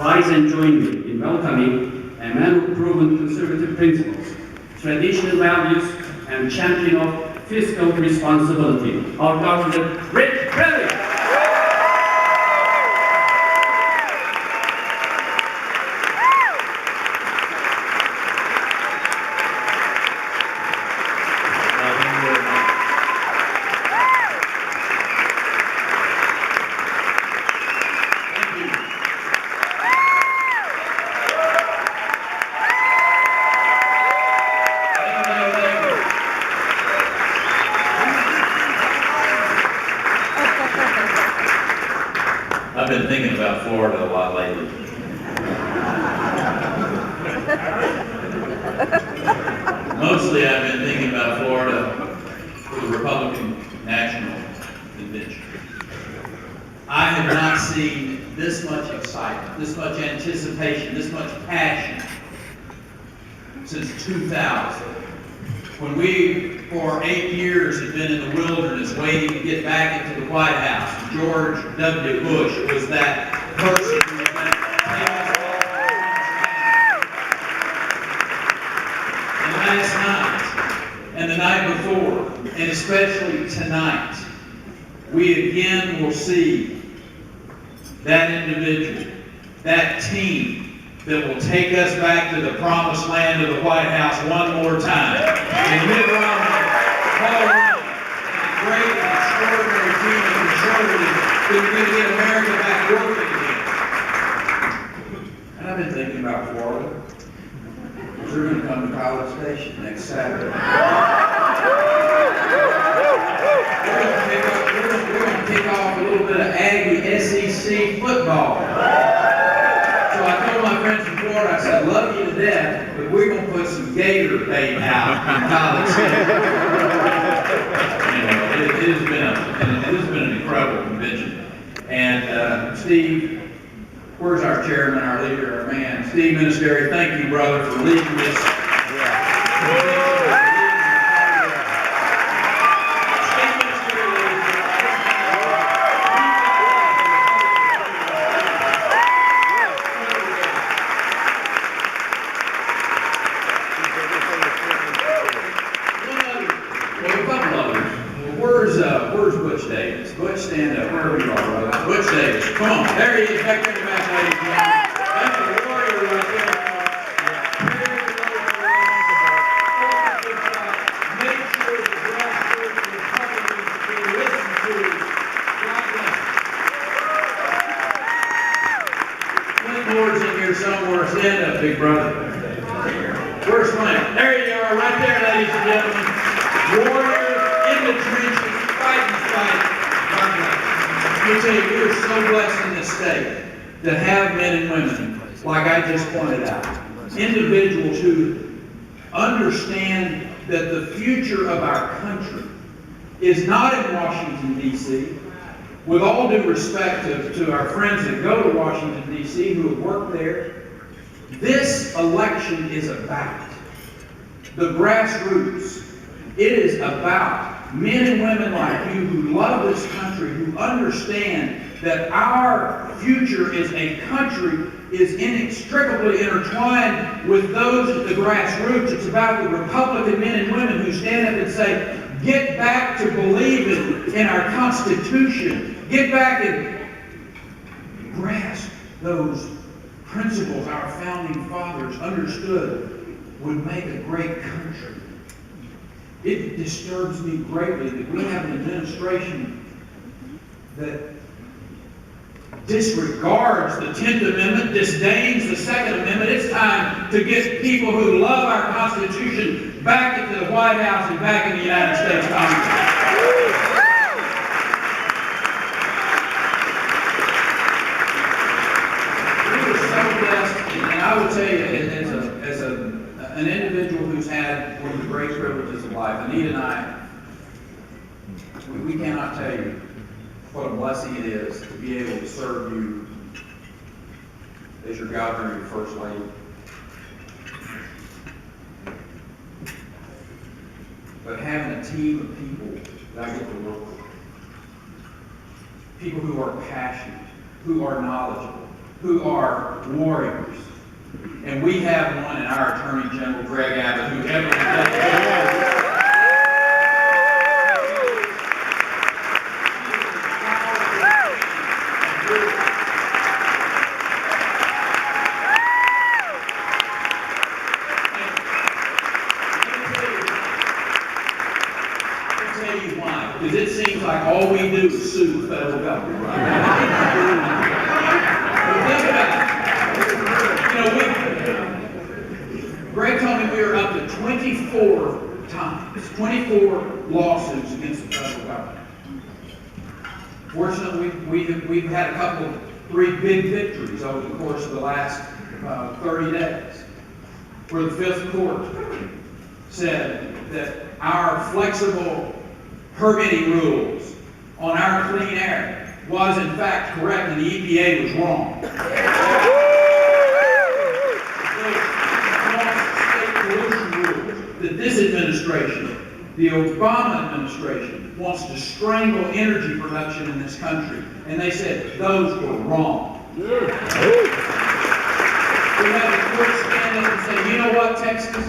rise and join me in welcoming a man of proven conservative principles, traditional values, and champion of fiscal responsibility, our Dr. Rick Perry. I've been thinking about Florida a lot lately. Mostly I've been thinking about Florida for the Republican National Convention. I have not seen this much excitement, this much anticipation, this much passion since 2000. When we, for 8 years, had been in the wilderness waiting to get back into the White House, George W. Bush was that person who was going to take us all. And last night, and the night before, and especially tonight, we again will see that individual, that team, that will take us back to the promised land of the White House one more time. And Mitt Romney, Paul Ryan, and a great and extraordinary team of conservatives that are going to get America back working again. And I've been thinking about Florida. We're going to come to College Station next Saturday. We're going to kick off a little bit of Aggie SEC football. So I told my friends from Florida, I said, love you to death, but we're going to put some gator bait out in College Station. It has been an incredible convention. And Steve, where's our chairman, our leader, our man? Steve Ministeri, thank you, brother, for leading this. Where's Butch Davis? Butch, stand up, wherever you are, brother. Butch Davis, come on. There he is, back there in the back, ladies and gentlemen. That's a warrior right there. Make sure the grassroots Republicans will listen to. God bless. Flint Lord's in here somewhere. Stand up, big brother. Where's Flint? There you are, right there, ladies and gentlemen. Warrior in the trenches. Let me tell you, we are so blessed in this state to have men and women, like I just pointed out, individuals who understand that the future of our country is not in Washington, D.C. With all due respect to our friends that go to Washington, D.C., who have worked there, this election is about the grassroots. It is about men and women like you who love this country, who understand that our future as a country is inextricably intertwined with those at the grassroots. It's about the Republican men and women who stand up and say, get back to believing in our Constitution. Get back and grasp those principles our founding fathers understood would make a great country. It disturbs me greatly that we have an administration that disregards the 10th Amendment, disdains the Second Amendment. It's time to get people who love our Constitution back into the White House and back in the United States Congress. We were so blessed, and I will tell you, as an individual who's had one of the great privileges of life, Anita and I, we cannot tell you what a blessing it is to be able to serve you as your governor and your first lady. But having a team of people that I get to work with, people who are passionate, who are knowledgeable, who are warriors. And we have one in our Attorney General, Greg Abbott, who because it seems like all we do is sue the federal government. But think about it. Greg told me we were up to 24 times, 24 lawsuits against the federal government. Fortunately, we've had a couple, 3 big victories over the course of the last 30 days, where the Fifth Court said that our flexible permitting rules on our clean air was in fact correct and the EPA was wrong. Those state pollution rules that this administration, the Obama administration, wants to strangle energy production in this country. And they said those were wrong. We had the court stand up and say, you know what, Texas?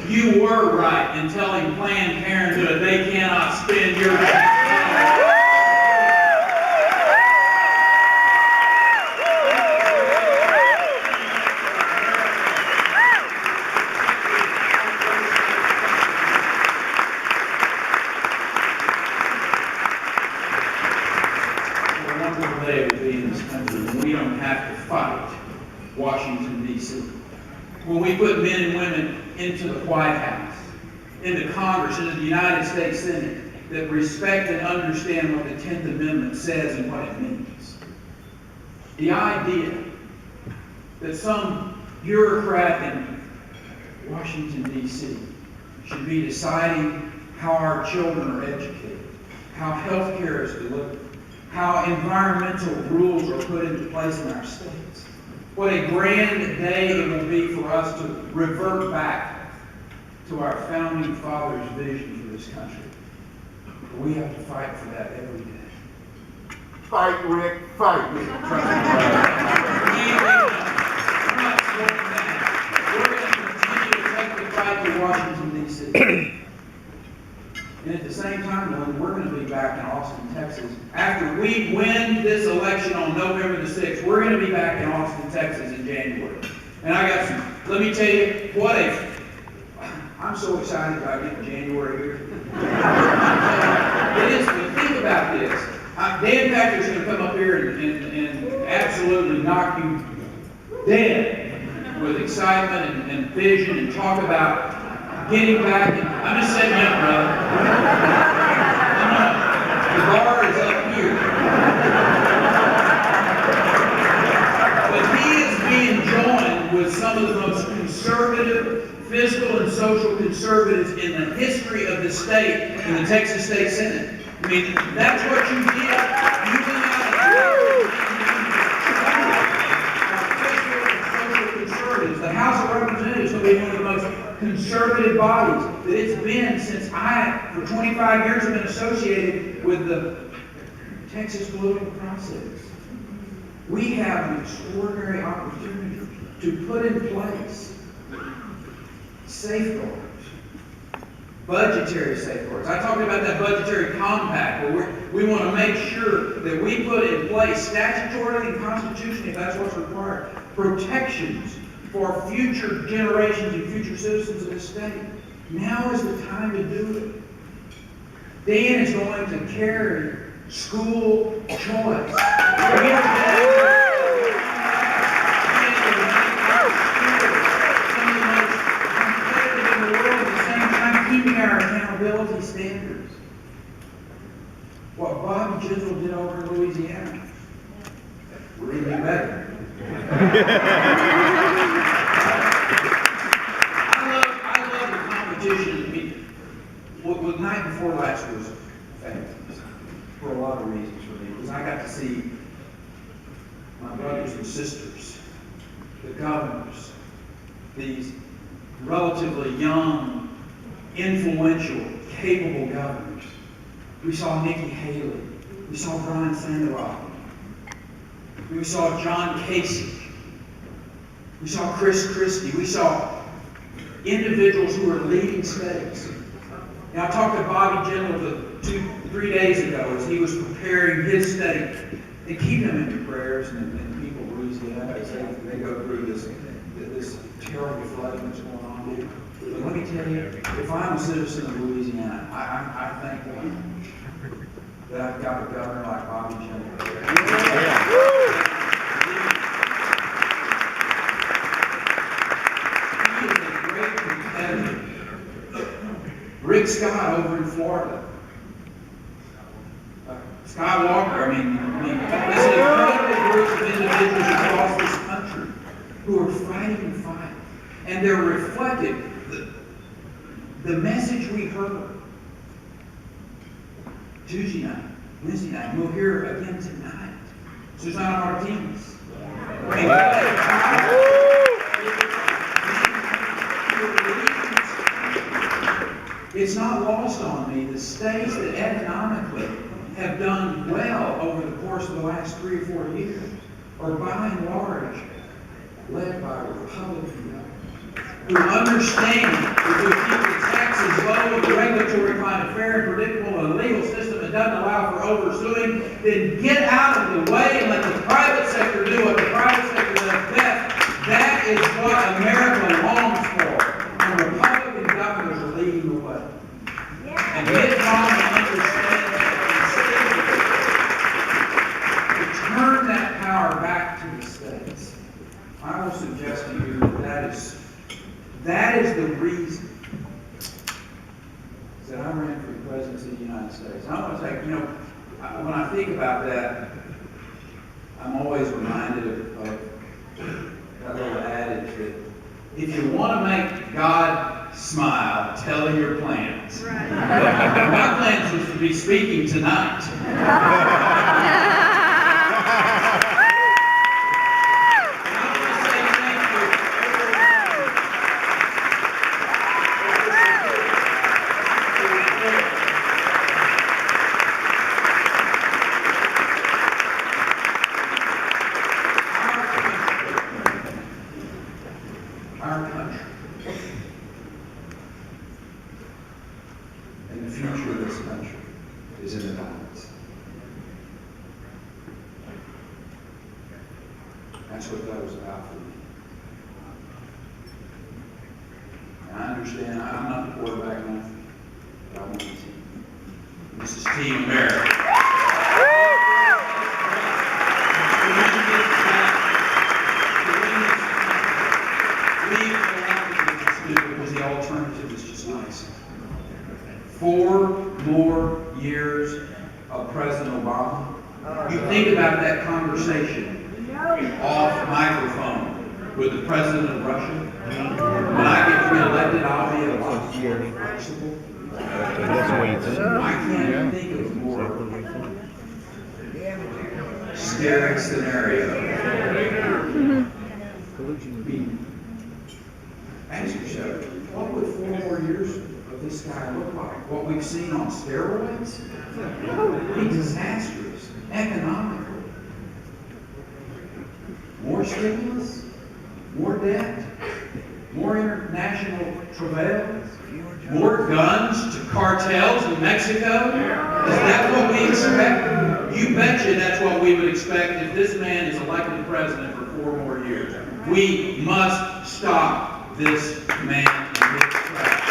You were right in telling Planned Parenthood they cannot spend your money. What a wonderful day it would be in this country when we don't have to fight Washington, D.C. When we put men and women into the White House, into Congress, into the United States Senate, that respect and understand what the 10th Amendment says and what it means. The idea that some bureaucrat in Washington, D.C. should be deciding how our children are educated, how health care is delivered, how environmental rules are put into place in our states. What a grand day it will be for us to revert back to our founding fathers' vision for this country. We have to fight for that every day. Fight, Rick, fight. We're not slowing down. We're going to continue to take the fight to Washington, D.C. And at the same time, we're going to be back in Austin, Texas. After we win this election on November the 6th, we're going to be back in Austin, Texas in January. And let me tell you, I'm so excited about getting January here. It is, but think about this. Dan Patrick's going to come up here and absolutely knock you dead with excitement and vision and talk about getting back. I'm just setting you up, brother. The bar is up here. But he is being joined with some of the most conservative, fiscal and social conservatives in the history of the state in the Texas State Senate. I mean, that's what you get. You went out and fiscal and social conservatives. The House of Representatives will be one of the most conservative bodies that it's been since I, for 25 years, have been associated with the Texas political process. We have an extraordinary opportunity to put in place safeguards, budgetary safeguards. I talked about that budgetary compact where we want to make sure that we put in place statutorily and constitutionally, if that's what's required, protections for future generations and future citizens of the state. Now is the time to do it. Dan is going to carry school choice. Keeping our accountability standards. What Bob Jindal did over in Louisiana, we're even better. I love the competition. I mean, what the night before last was fabulous for a lot of reasons for me. Because I got to see my brothers and sisters, the governors, these relatively young, influential, capable governors. We saw Nikki Haley. We saw Brian Sandoval. We saw John Casey. We saw Chris Christie. We saw individuals who are leading states. Now, I talked to Bobby Jindal 3 days ago as he was preparing his state. And keep him in your prayers and people of Louisiana as they go through this terrible flooding that's going on here. But let me tell you, if I'm a citizen of Louisiana, I thank God that I've got a governor like Bobby Jindal. He is a great competitor. Rick Scott over in Florida. Skywalker, I mean, there's an incredible group of individuals across this country who are fighting the fight. And they're reflected. The message we heard Tuesday night, Wednesday night, we'll hear it again tonight. Susanna Martinez. It's not lost on me the states that economically have done well over the course of the last 3 or 4 years are by and large led by Republican governors who understand that if you keep the taxes low, the regulatory climate fair and predictable, and a legal system that doesn't allow for oversuing, then get out of the way and let the private sector do what the private sector does best. That is what America longs for. And Republican governors are leading the way. And Mitt Romney understands that to turn that power back to the states. I will suggest to you that is the reason that I ran for the presidency of the United States. And I want to take, when I think about that, I'm always reminded of that little adage that if you want to make God smile, tell him your plans. Right. My plans was to be speaking tonight. Our country and the future of this country is in the balance. That's what that was about for me. And I understand I'm not the quarterback enough, but I want the team. This is Team America. Because the alternative is just nice. 4 more years of President Obama. You think about that conversation off microphone with the president of Russia. When I get reelected, I'll be a lot more flexible. I can't think of more scary scenario. Ask yourself, what would 4 more years of this guy look like? What we've seen on steroids? It would be disastrous, economically. More stimulus, more debt, more international travail, more guns to cartels in Mexico. Is that what we expect? You betcha that's what we would expect if this man is elected president for 4 more years. We must stop this man in his tracks.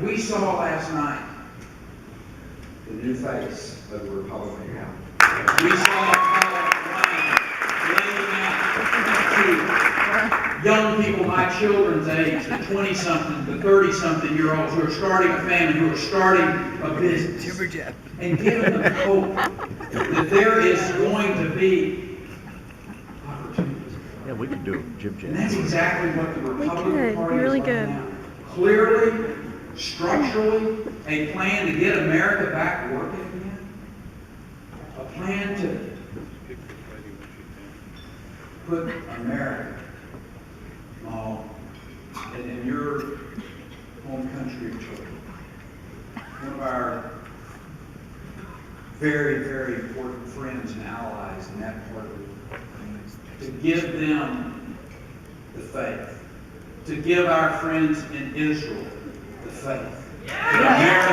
We saw last night the new face of the Republican Party. We saw Paul Ryan laying out to young people my children's age, the 20-something, the 30-something-year-olds who are starting a family, who are starting a business, and giving them hope that there is going to be opportunity. Yeah, we could do it, Jib Jab. And that's exactly what the Republican could. Party Be really is good. right now. Clearly, structurally, a plan to get America back working again. A plan to put America, small, and in your home country of Turkey. One of our very, very important friends and allies in that part of the world. To give them the faith. To give our friends in Israel the faith. To America